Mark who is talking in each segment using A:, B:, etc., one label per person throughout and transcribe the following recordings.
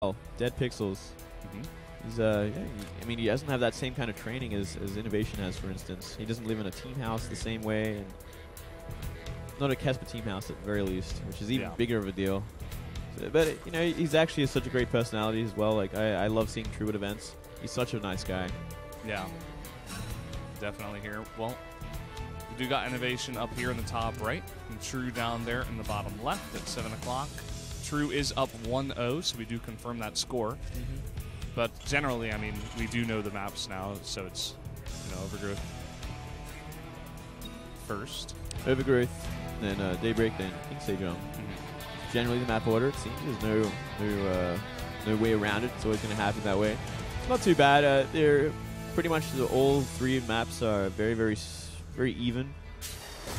A: Oh, Dead Pixels. He's yeah, I mean, he doesn't have that same kind of training as INnoVation has, for instance. He doesn't live in a team house the same way, and not a Kespa team house at the very least, which is even bigger of a deal. So, but you know, he's actually such a great personality as well. Like I love seeing True at events. He's such a nice guy.
B: Yeah, definitely here. Well, we do got INnoVation up here in the top right, and True down there in the bottom left at 7 o'clock. True is up 1-0, so we do confirm that score. But generally, I mean, we do know the maps now, so it's, you know, Overgrowth first.
A: Overgrowth, then Daybreak, then King Sejong. Generally the map order, it seems. There's no way around it. It's always going to happen that way. It's not too bad. They're pretty much all three maps are very even.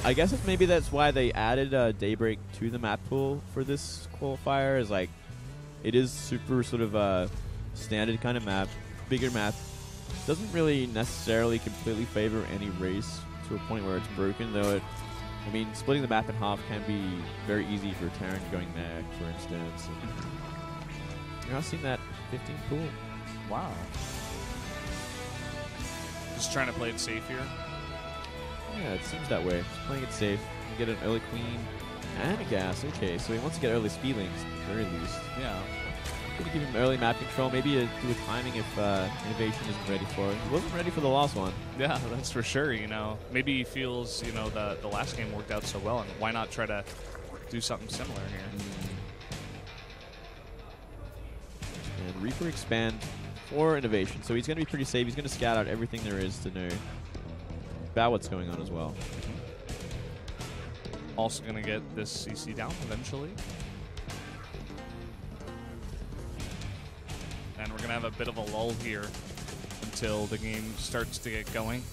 A: I guess maybe that's why they added Daybreak to the map pool for this qualifier. Is like, it is super sort of standard kind of map, bigger map. Doesn't really necessarily completely favor any race to a point where it's broken, though. I mean, splitting the map in half can be very easy for Terran going there, for instance. You're not seeing that 15 pool.
B: Wow. Just trying to play it safe here.
A: Yeah, it seems that way. Just playing it safe. You get an early queen and a gas. Okay, so he wants to get early speedlings, at the very least.
B: Yeah.
A: Gonna give him early map control, maybe do a timing if INnoVation isn't ready for it. He wasn't ready for the last one.
B: Yeah, that's for sure, you know. Maybe he feels, you know, the last game worked out so well, and why not try to do something similar here?
A: And Reaper expand for INnoVation, so he's gonna be pretty safe. He's gonna scout out everything there is to know about what's going on as well.
B: Also gonna get this CC down eventually. And we're going to have a bit of a lull here until the game starts to get going.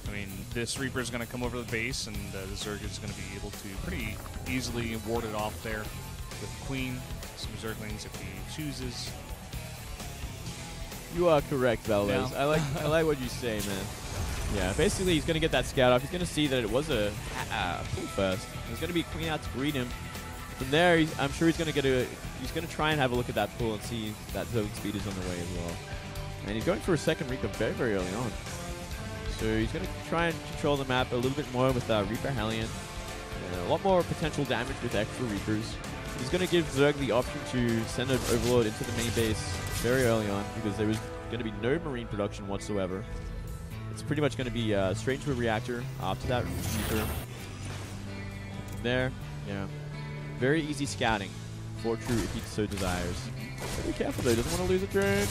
B: I mean, this Reaper is going to come over the base, and the Zerg is going to be able to pretty easily ward it off there with Queen, some Zerglings if he chooses.
A: You are correct, Valdez.
B: Yeah.
A: I like what you say, man. Yeah, basically he's going to get that scout off. He's going to see that it was a pull first. There's going to be Queen out to greet him. From there, I'm sure he's going to try and have a look at that pool and see that Zergling speed is on the way as well. And he's going for a second Reaper very early on. So he's going to try and control the map a little bit more with Reaper Hellion. A lot more potential damage with extra Reapers. He's going to give Zerg the option to send an Overlord into the main base very early on, because there was going to be no Marine production whatsoever. It's pretty much going to be straight into a reactor after that Reaper. From there, yeah. Very easy scouting for True if he so desires. But be careful though, doesn't want to lose a drone.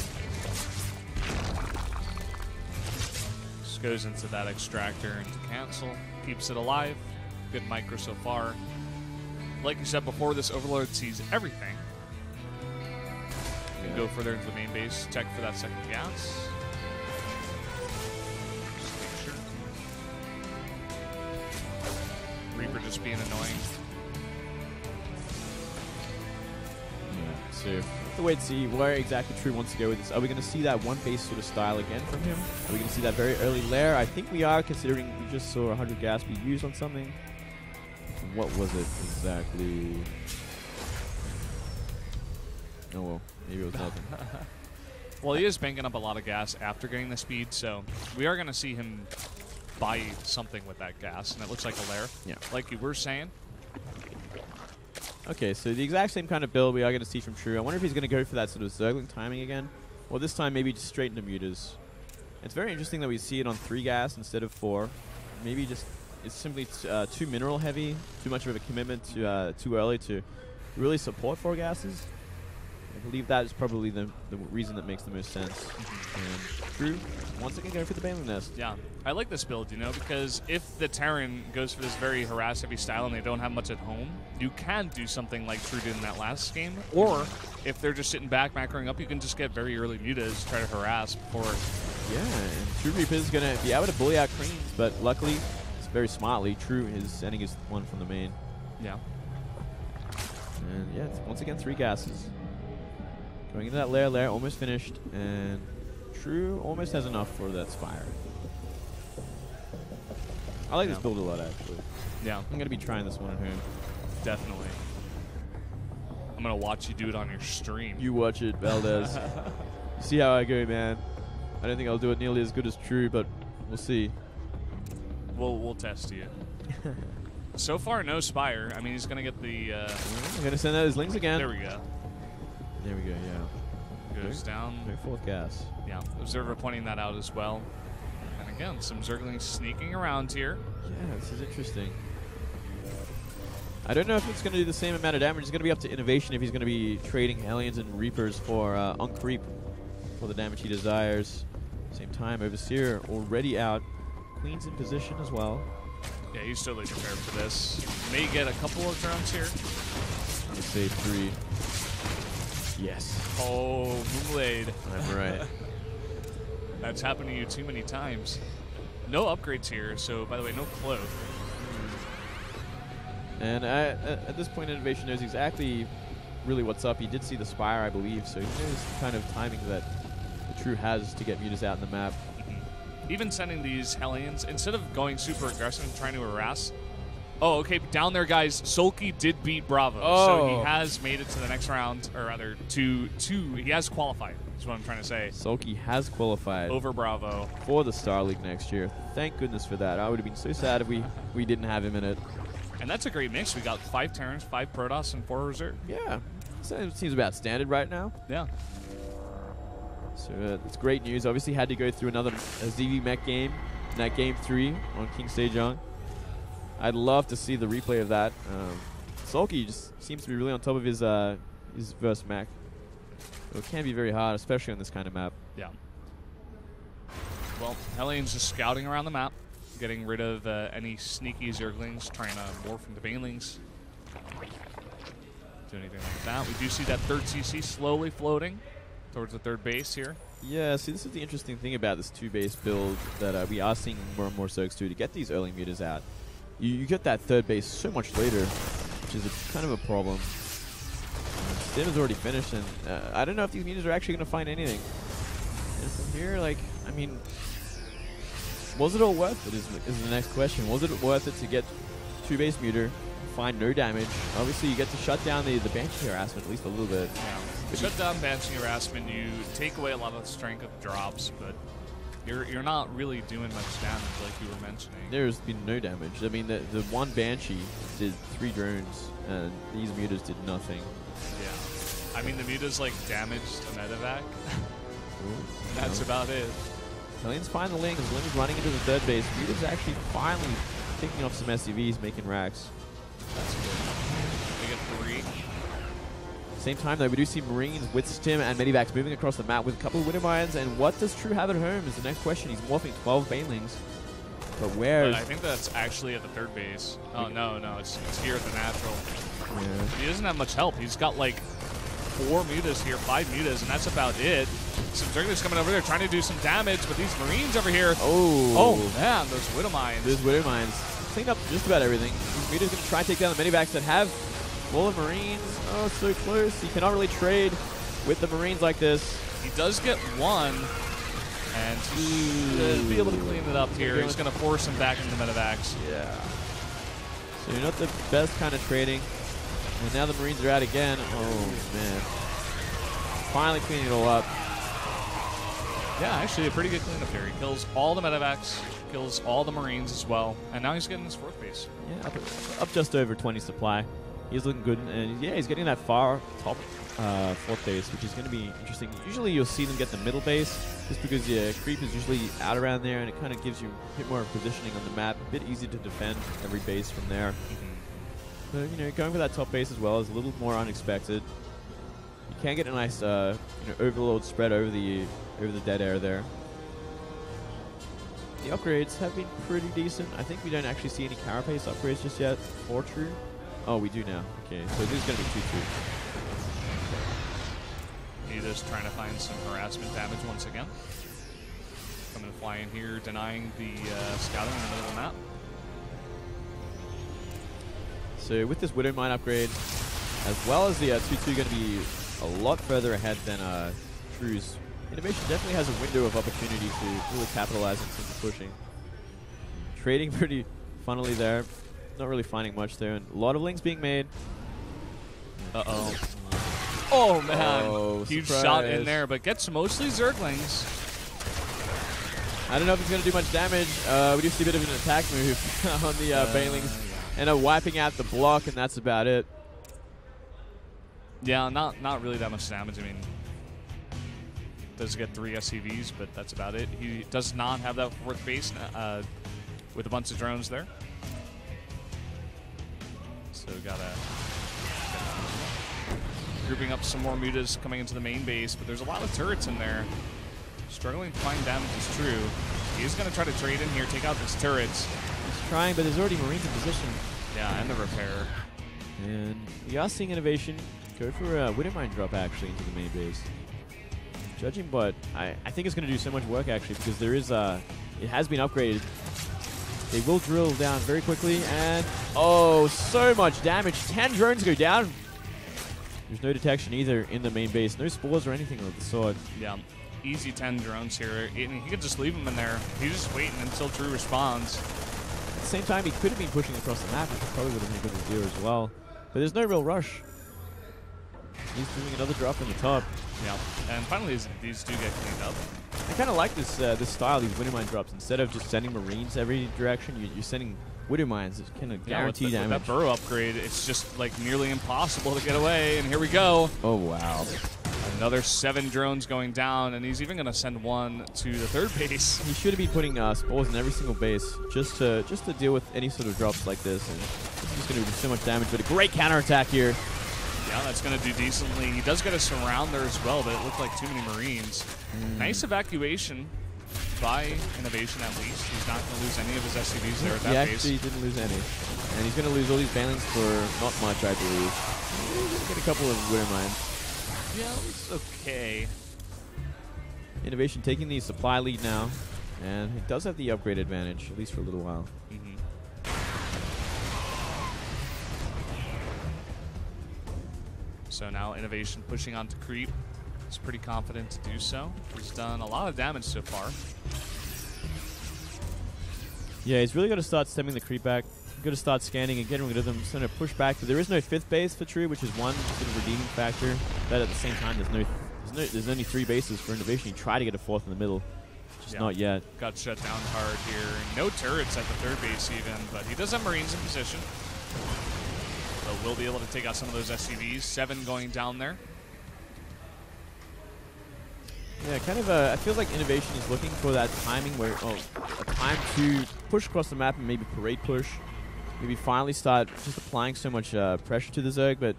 B: Just goes into that extractor and to cancel. Keeps it alive. Good micro so far. Like you said before, this Overlord sees everything. You can go further into the main base, check for that second gas. Just make sure. Reaper just being annoying.
A: So, we'll have to wait and see where exactly True wants to go with this. Are we going to see that one base sort of style again from him? Are we going to see that very early lair? I think we are, considering we just saw 100 gas be used on something. What was it exactly? Oh well, maybe it was nothing.
B: Well, he is banking up a lot of gas after getting the speed, so we are going to see him buy something with that gas, and it looks like a lair.
A: Yeah.
B: Like you were saying.
A: Okay, so the exact same kind of build we are going to see from True. I wonder if he's going to go for that sort of Zergling timing again. Or this time maybe just straight into mutas. It's very interesting that we see it on 3 gas instead of 4. Maybe just it's simply too mineral heavy, too much of a commitment to too early to really support 4 gases. I believe that is probably the reason that makes the most sense. And True, once again, going for the Baneling Nest.
B: Yeah, I like this build, you know, because if the Terran goes for this very harass-heavy style and they don't have much at home, you can do something like True did in that last game. Or if they're just sitting back, macroing up, you can just get very early mutas, try to harass before.
A: Yeah, and True Reaper is going to be able to bully out Creams, but luckily, it's very smartly, True is sending his one from the main.
B: Yeah.
A: And yeah, it's once again 3 gases. Going into that lair, almost finished, and True almost has enough for that Spire. I like this build a lot, actually.
B: Yeah.
A: I'm going to be trying this one at home.
B: Definitely. I'm going to watch you do it on your stream.
A: You watch it, Valdez. You see how I go, man. I don't think I'll do it nearly as good as True, but we'll see.
B: We'll test you. So far, no Spire. I mean, he's going to get the...
A: I'm going to send out his Lings again.
B: There we go.
A: There we go, yeah.
B: Goes down.
A: No fourth gas.
B: Yeah, Observer pointing that out as well. And again, some Zerglings sneaking around here.
A: Yeah, this is interesting. I don't know if it's going to do the same amount of damage. It's going to be up to INnoVation if he's going to be trading Hellions and Reapers for on creep for the damage he desires. Same time, Overseer already out. Queen's in position as well.
B: Yeah, he's totally prepared for this. May get a couple of turns here.
A: Let's say 3. Yes.
B: Oh, Moonblade.
A: I'm right.
B: That's happened to you too many times. No upgrades here, so by the way, no cloak.
A: And at this point, INnoVation knows exactly really what's up. He did see the Spire, I believe, so he knows the kind of timing that the True has to get Mutas out in the map.
B: Even sending these Hellions, instead of going super aggressive and trying to harass. Oh, okay, down there, guys. Sulky did beat Bravo, so he has made it to the next round, or rather, he has qualified, is what I'm trying to say.
A: Sulky has qualified
B: over Bravo
A: for the Starleague next year. Thank goodness for that. I would have been so sad if we didn't have him in it.
B: And that's a great mix. We got 5 Terrans, 5 Protoss, and 4 Reserve.
A: Yeah, seems about standard right now.
B: Yeah.
A: So it's great news. Obviously had to go through another ZV Mech game in that game 3 on King Sejong. I'd love to see the replay of that. Sulky just seems to be really on top of his verse mech. So it can be very hard, especially on this kind of map.
B: Yeah. Well, Hellions just scouting around the map, getting rid of any sneaky Zerglings, trying to morph into Banelings. Do anything like that. We do see that third CC slowly floating towards the third base here.
A: Yeah, see, this is the interesting thing about this 2-base build that we are seeing more and more Zergs do to get these early Mutas out. You get that third base so much later, which is kind of a problem. Stim is already finished, and I don't know if these Mutas are actually going to find anything. And from here, like, I mean, was it all worth it is the next question. Was it worth it to get 2-base Muter, find no damage? Obviously, you get to shut down the Banshee harassment at least a little bit.
B: Yeah. Shut down Banshee harassment, you take away a lot of the strength of drops, but you're not really doing much damage like you were mentioning. There's
A: been no damage. I mean, the one Banshee did 3 drones, and these Mutas did nothing.
B: Yeah. I mean, the Mutas, like, damaged a medevac. That's about it.
A: Hellions find the Lings. Lings running into the third base. Mutas actually finally picking off some SCVs, making racks.
B: That's good. We get 3.
A: Same time, though, we do see Marines with Stim and Medivacs moving across the map with a couple of Widowmines. And what does True have at home is the next question. He's morphing 12 Banelings. But where?
B: I think that's actually at the third base. Oh, no, it's here at the natural.
A: Yeah.
B: He doesn't have much help. He's got like 4 Mutas here, 5 Mutas, and that's about it. Some Zerglings coming over there trying to do some damage, but these Marines over here.
A: Oh
B: man, those Widowmines.
A: Those Widowmines cleaned up just about everything. These Mutas going to try and take down the Medivacs that have full of Marines. Oh, so close. He cannot really trade with the Marines like this.
B: He does get 1, and he'll be able to clean it up here. He's going to force him back into the Medivacs.
A: Yeah. So you're not the best kind of trading. And now the Marines are out again. Oh, man. Finally cleaning it all up.
B: Yeah, actually a pretty good cleanup here. He kills all the Medivacs, kills all the Marines as well, and now he's getting his 4th base.
A: Yeah, up just over 20 supply. He's looking good, and yeah, he's getting that far top 4th base, which is going to be interesting. Usually you'll see them get the middle base, just because creep is usually out around there, and it kind of gives you a bit more positioning on the map. A bit easy to defend every base from there. But, you know, going for that top base as well is a little more unexpected. You can get a nice, overload spread over the dead air there. The upgrades have been pretty decent. I think we don't actually see any carapace upgrades just yet for True. Oh, we do now. Okay, so this is going to be 2-2.
B: Mutas trying to find some harassment damage once again. Coming to fly in here, denying the scouting in the middle of the map.
A: So with this Widowmine upgrade, as well as the 2-2 going to be a lot further ahead than True's, INnoVation definitely has a window of opportunity to really capitalize on some pushing. Trading pretty funnily there. Not really finding much there. And a lot of links being made.
B: Uh-oh. Oh, man.
A: Oh,
B: huge
A: surprise.
B: shot in there, but gets mostly Zerglings.
A: I don't know if he's going to do much damage. We do see a bit of an attack move on the Banelings.
B: Yeah.
A: And wiping out the block, and that's about it.
B: Yeah, not really that much damage. I mean, does get 3 SCVs, but that's about it. He does not have that 4th base with a bunch of drones there. So gotta grouping up some more mutas coming into the main base, but there's a lot of turrets in there. Struggling to find damage is true. He is going to try to trade in here, take out these turrets.
A: He's trying, but there's already Marines in position.
B: Yeah, and the repair.
A: And we are seeing INnoVation go for a Widowmine drop, actually, into the main base. Judging, but I think it's going to do so much work, actually, because there is it has been upgraded. They will drill down very quickly, and oh, so much damage. 10 drones go down. There's no detection either in the main base. No spores or anything of the sort.
B: Yeah, easy 10 drones here. He could just leave them in there. He's just waiting until True responds.
A: At the same time, he could have been pushing across the map, which probably would have been a good idea as well. But there's no real rush. He's doing another drop in the top.
B: Yeah, and finally these do get cleaned up.
A: I kind of like this this style, these Widowmine drops. Instead of just sending Marines every direction, you're sending Widowmines. It's kind of guaranteed damage.
B: With that burrow upgrade, it's just like nearly impossible to get away, and here we go.
A: Oh, wow.
B: Another 7 drones going down, and he's even going to send one to the 3rd base.
A: He should have been putting spores in every single base just to deal with any sort of drops like this. And this is just going to do so much damage, but a great counterattack here.
B: Yeah, that's going to do decently. He does get a surround there as well, but it looked like too many Marines. Nice evacuation by INnoVation at least. He's not going to lose any of his SCVs there at that base.
A: He actually didn't lose any. And he's going to lose all these Banelings for not much, I believe. He's going to get a couple of Widowmines.
B: Yeah, it's okay.
A: INnoVation taking the supply lead now. And he does have the upgrade advantage, at least for a little while.
B: So now INnoVation pushing on to creep. He's pretty confident to do so. He's done a lot of damage so far.
A: Yeah, he's really got to start stemming the creep back. He's got to start scanning and getting rid of them. He's going to push back, but there is no 5th base for True, which is one sort of redeeming factor. But at the same time, there's only 3 bases for INnoVation. He tried to get a 4th in the middle, just not yet. Got
B: shut down hard here. No turrets at the 3rd base even, but he does have Marines in position. So we'll be able to take out some of those SCVs. 7 going down there.
A: Yeah, kind of. I feel like INnoVation is looking for that timing where, a time to push across the map and maybe parade push. Maybe finally start just applying so much pressure to the Zerg, but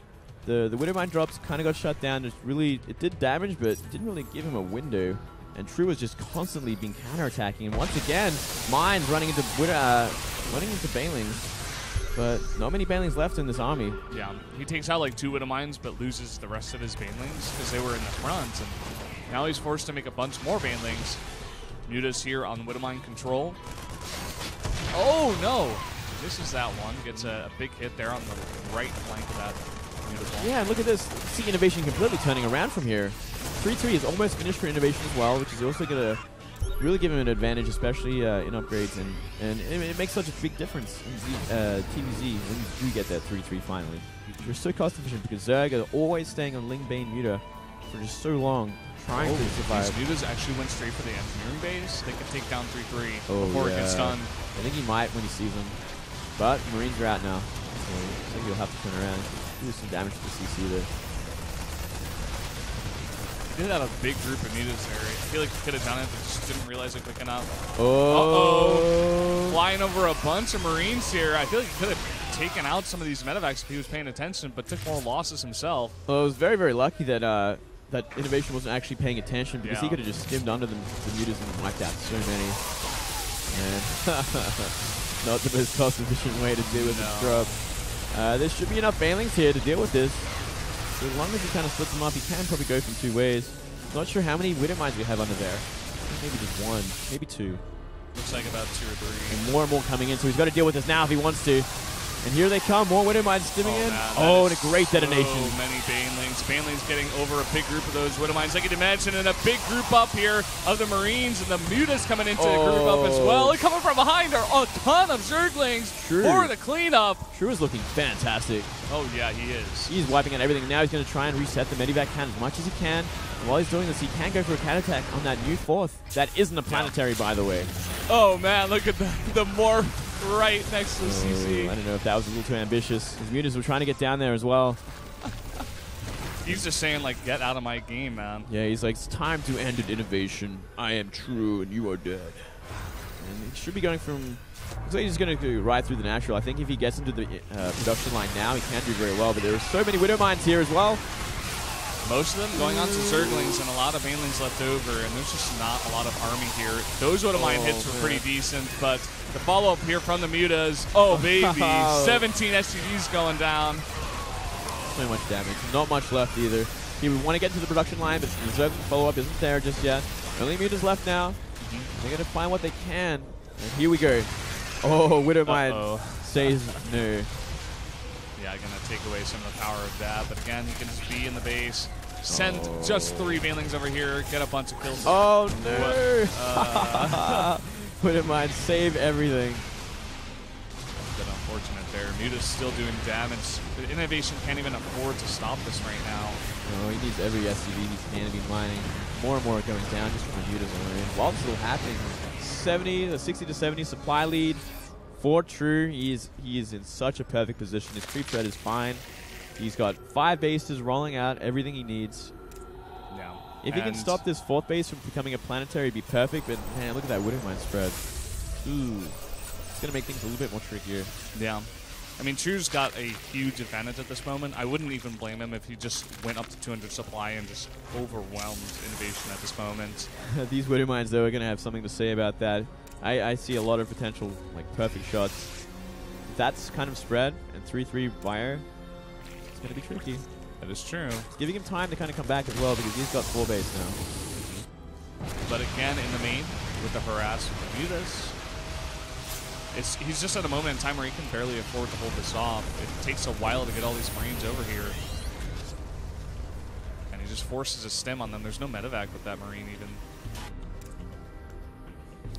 A: the Widowmine drops kind of got shut down. It did damage, but it didn't really give him a window. And True was just constantly being counterattacking. And once again, Mines running into Banelings. But not many Banelings left in this army.
B: Yeah, he takes out like 2 Widowmines, but loses the rest of his Banelings because they were in the front. And now he's forced to make a bunch more Banelings. Mutas here on Widowmine control. Oh, no. Misses that one. Gets a big hit there on the right flank of that Muta.
A: Yeah, look at this. See INnoVation completely turning around from here. 3-3 is almost finished for INnoVation as well, which is also going to really give him an advantage, especially in upgrades. And it makes such a big difference in TVZ when you get that 3-3 finally. You're so cost efficient because Zerg are always staying on Ling Bane Muta for just so long, trying to survive.
B: These Mutas actually went straight for the engineering base. They can take down 3-3 before it gets done.
A: I think he might when he sees them. But Marines are out now, so I think he'll have to turn around. Do some damage to the CC there.
B: He did have a big group of mutas there. I feel like he could have done it, but just didn't realize it quick enough.
A: Uh-oh.
B: Flying over a bunch of Marines here. I feel like he could have taken out some of these medevacs if he was paying attention, but took more losses himself.
A: Well, it was very, very lucky that that INnoVation wasn't actually paying attention, because he could have just skimmed under the mutas and wiped out so many. And not the most cost-efficient way to deal with this drop. There should be enough Banelings here to deal with this. So as long as he kind of splits them up, he can probably go from 2 ways. Not sure how many Widowmines we have under there. Maybe just 1, maybe 2.
B: Looks like about 2 or 3.
A: And more coming in, so he's got to deal with this now if he wants to. And here they come, more Widowmines stimming in.
B: Man,
A: Oh, and a great detonation.
B: So many Banelings. Banelings getting over a big group of those Widowmines. I can imagine in a big group up here of the Marines, and the Mutas coming into the group up as well. And coming from behind are a ton of Zerglings for the cleanup.
A: True is looking fantastic.
B: Oh, yeah, he is.
A: He's wiping out everything. Now he's going to try and reset the Medivac can as much as he can. And while he's doing this, he can go for a counter attack on that new fourth. That isn't a planetary, by the way.
B: Oh, man, look at the morph right next to the CC.
A: I don't know if that was a little too ambitious. His Mutas were trying to get down there as well.
B: He's just saying, like, get out of my game, man.
A: Yeah, he's like, it's time to end an innovation. I am true and you are dead. And he should be going from... Looks like he's going to go right through the natural. I think if he gets into the production line now, he can do very well. But there are so many Widowmines here as well.
B: Most of them going on to Zerglings and a lot of Banelings left over, and there's just not a lot of army here. Those Widowmine hits were pretty decent, but the follow-up here from the Mutas, oh baby, 17 STGs going down.
A: So much damage, not much left either. He would want to get to the production line, but the Zerg follow-up isn't there just yet. Only Mutas left now. They're going to find what they can. And here we go. Oh, Widowmine says no.
B: Yeah, going to take away some of the power of that, but again, he can just be in the base. Send just 3 Banelings over here, get a bunch of kills.
A: Oh, no! Widowmine save everything.
B: A bit unfortunate there. Muta's still doing damage, but INnoVation can't even afford to stop this right now.
A: No, he needs every SCV he can to be mining. More and more going down just from the Mutas already. While it's still happening, 60 to 70 supply lead for True. He is in such a perfect position. His creep threat is fine. He's got 5 bases rolling out everything he needs.
B: Yeah.
A: If he can stop this 4th base from becoming a planetary, it'd be perfect. But man, look at that Widowmine spread. Ooh, it's gonna make things a little bit more trickier.
B: Yeah. I mean, True's got a huge advantage at this moment. I wouldn't even blame him if he just went up to 200 supply and just overwhelmed INnoVation at this moment.
A: These Widowmines, though, are going to have something to say about that. I see a lot of potential, like, perfect shots. If that's kind of spread and 3-3 wire, it's going to be tricky.
B: That is true.
A: It's giving him time to kind of come back as well because he's got 4 base now.
B: But again, in the main, with the harass with the Mutas, he's just at a moment in time where he can barely afford to hold this off. It takes a while to get all these Marines over here. And he just forces a stem on them. There's no medevac with that Marine even.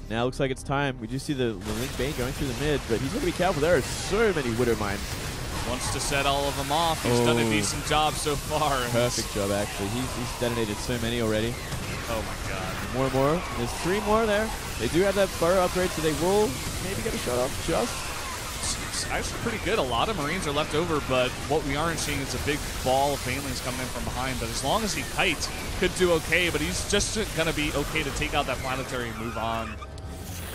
A: Now it looks like it's time. We do see the Link Bane going through the mid, but he's going to be careful. There are so many Widowmines.
B: Wants to set all of them off. He's done a decent job so far.
A: Perfect job, actually. He's detonated so many already.
B: Oh my god.
A: More and more. There's 3 more there. They do have that burrow upgrade, so they will maybe get a shot off just.
B: It's actually pretty good. A lot of Marines are left over, but what we aren't seeing is a big ball of Banelings coming in from behind. But as long as he kites, could do okay. But he's just going to be okay to take out that planetary and move on.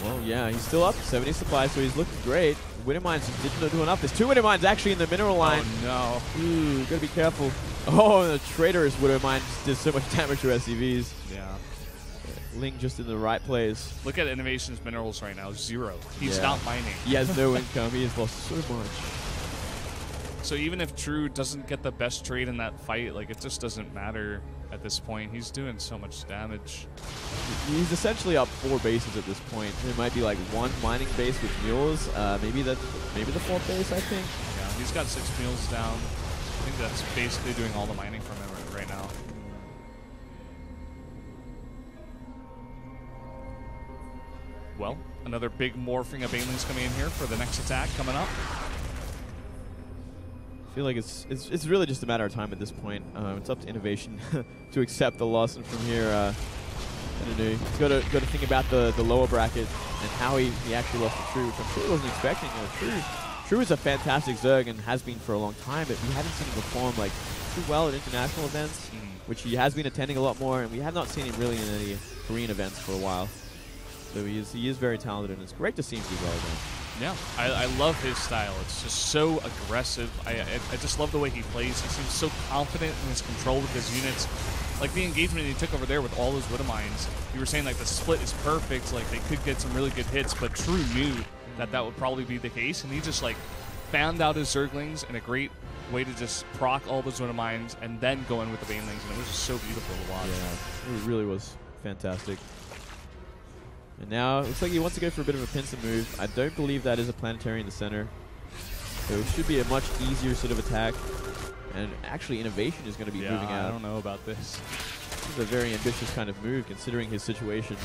A: Well, yeah, he's still up 70 supply, so he's looking great. Widowmines didn't do enough. There's 2 Widowmines actually in the mineral line.
B: Oh, no.
A: Ooh, gotta be careful. Oh, the traitorous Widowmine did so much damage to SCVs.
B: Yeah.
A: Ling just in the right place.
B: Look at INnoVation's minerals right now, 0. He's not mining.
A: He has no income. He has lost so much.
B: So even if True doesn't get the best trade in that fight, like, it just doesn't matter at this point. He's doing so much damage.
A: He's essentially up 4 bases at this point. There might be like 1 mining base with mules. Maybe the 4th base, I think.
B: Yeah, he's got 6 mules down. I think that's basically doing all the mining from him right now. Well, another big morphing of Banelings coming in here for the next attack coming up.
A: I feel like it's really just a matter of time at this point. It's up to INnoVation to accept the loss, and from here, I don't know. He's got to think about the lower bracket and how he actually lost to True, which I'm sure he wasn't expecting. True is a fantastic Zerg and has been for a long time, but we haven't seen him perform like too well at international events, which he has been attending a lot more, and we have not seen him really in any Korean events for a while. So he is very talented, and it's great to see him do well again.
B: Yeah, I love his style. It's just so aggressive. I just love the way he plays. He seems so confident in his control with his units. Like the engagement he took over there with all those Widowmines, you were saying like the split is perfect, like they could get some really good hits, but True knew that would probably be the case, and he just like found out his Zerglings in a great way to just proc all those Widowmines and then go in with the Banelings, and it was just so beautiful to watch.
A: Yeah, it really was fantastic. And now it looks like he wants to go for a bit of a pincer move. I don't believe that is a planetary in the center. So it should be a much easier sort of attack. And actually, INnoVation is going to be moving out.
B: I don't know about this.
A: This is a very ambitious kind of move considering his situation.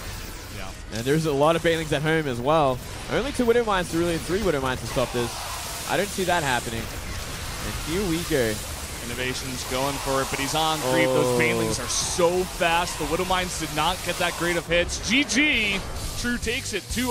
B: Yeah.
A: And there's a lot of Banelings at home as well. Only 2 Widow Mines to really 3 Widow Mines to stop this. I don't see that happening. And here we go.
B: INnoVation's going for it, but he's on creep. Those Banelings are so fast. The Widow Mines did not get that great of hits. GG. True takes it 2-0.